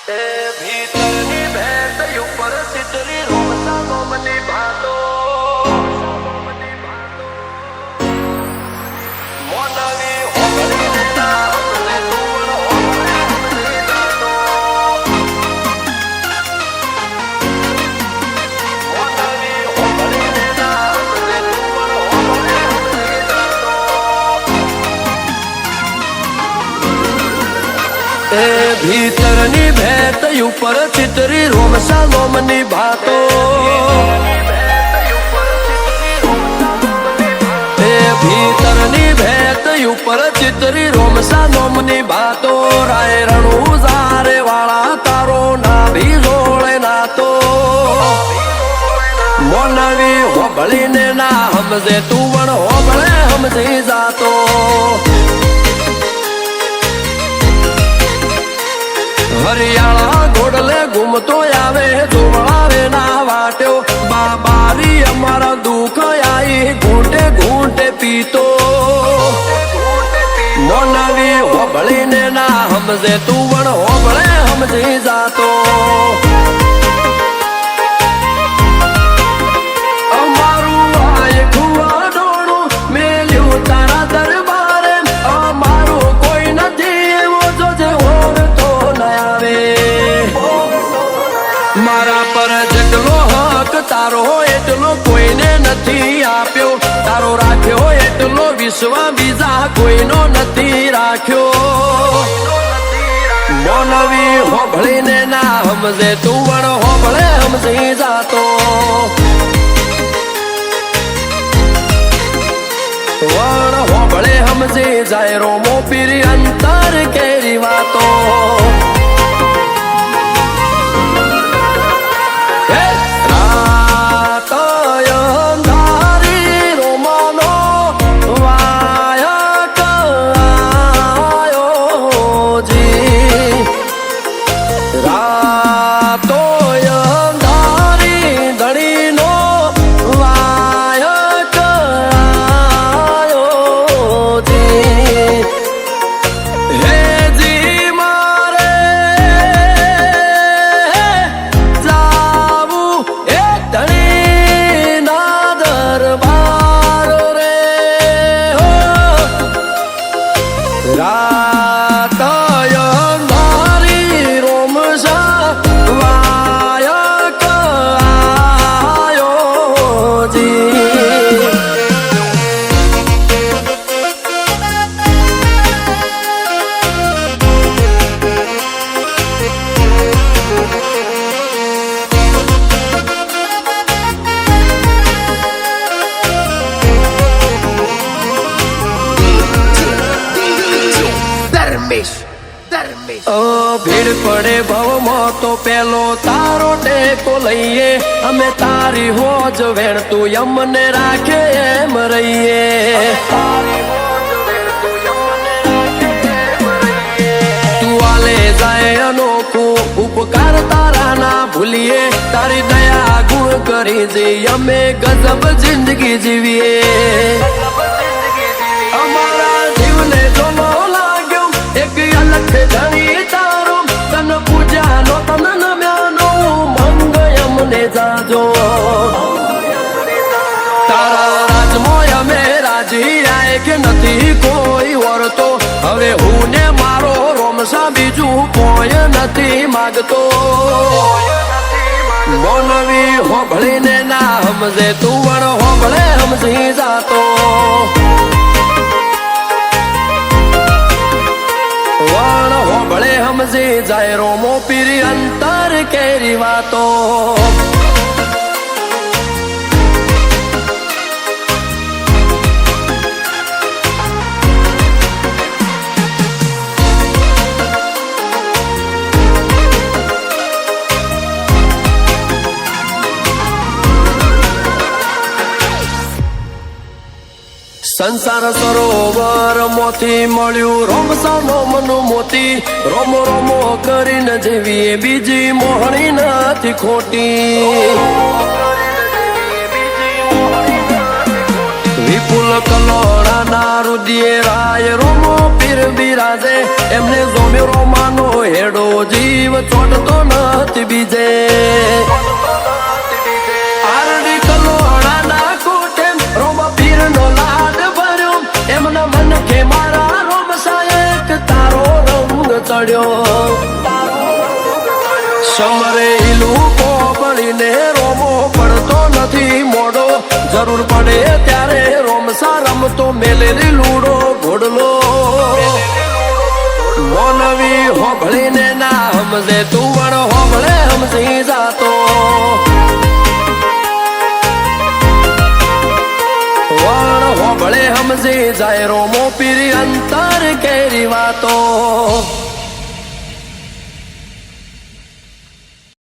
ભીતરની ભેટ ઉપર સિતરી રોમસા ગોમની ભાતો મોનવી હોબળીને ના હમલે તુવણ હોબળે હમલી જાતો મોનવી હોબળીને ના હમલે તુવણ હોબળે હમલી જાતો ભીતરની ભેટ ઉપર ચિતરી રોમસા ગોમની ભાતો ભીતરની ભેટ ઉપર ચિતરી રોમસા ગોમની ભાતો રાય રણુ ઝારે વાળા તારો નાભી જોડે નાતો મોનવી હોબળીને ના હમજે તું પણ હોબળે હમજી જાતો હરિયાળા ઘોડલે ઘૂમતો આવે જોવળાવે ના વાટ્યો બાબારી અમારા દુઃખ આઈ ઘૂંટે ઘૂંટે પીતો મોનવી હોબળીને ના હમજે તું પણ હોબળે હમજી જાતો અમારું આય ખુવા ડોણું મેલ્યું તારા દરબારે અમારું કોઈ નથી એવો જોજે ઓળતો મારા પર જેટલો હક તારો એટલો કોઈને નથી આપ્યો તારો રાખ્યો એટલો વિશ્વ બીજા કોઈનો નથી રાખ્યો મોનવી હોબળીને ના હમજે તું પણ હોબળે હમજી જાતો વણ હોબળે હમજી જાય રોમો પીરી અંતર કેરી વાતો ભીડ પડે ભવમાં તો પેલો તારો ટેકો લઈએ અમે તારી હોજ વેણ તું યમને રાખે એમ રહીએ તું આલે જાય અનોખું ઉપકાર તારા ના ભૂલીએ તારી દયા ગુણ કરી જઈ અમે ગજબ જિંદગી જીવીએ અમારા જીવને જોનો લાગ્યો એક અલગ ધણી તારો તન પૂજાનો તન નમ્યાનો મંગ અમને જાજો તારા રાજમોય અમે રાજી આય કે નથી કોઈ વરતો હવે હું ને મારો રોમસા બીજું કોઈ નથી માગતો મોનવી હોબળીને ના હમજે તું પણ હોબળે હમજી જાતો વણ હોબળે હમજી જાય રોમો પીરી અંતર કેરી વાતો સંસાર સરોવર મોથી મળ્યું રોમસાનો મનું મોતી રોમો રોમો કરીને જેવી બીજી મોહણી નથી ખોટી વિપુલ કલોડાના રુદિયે રાય રોમો પીર બિરાજે એમને જોમ્યો રોમાનો હેડો જીવ ચોટતો નથી બીજે આરડી કલોડા ના કોટે રોમ પીર નો લાડ ભર્યો એમના મન કે મારા રોમ સાયક તારો રંગ ચડ્યો સમરે ઈલુકો બળીને રોમો પડતો નથી મોડો જરૂર પડે ત્યારે રોમસા રમતો મેલેલી લૂડો ઘોડલો મોનવી હોભળીને ના સમજે તું પણ હોભળે સમજી જાતો વણ હોભળે સમજી જાય રોમો પીરી અંતર કેરી વાતો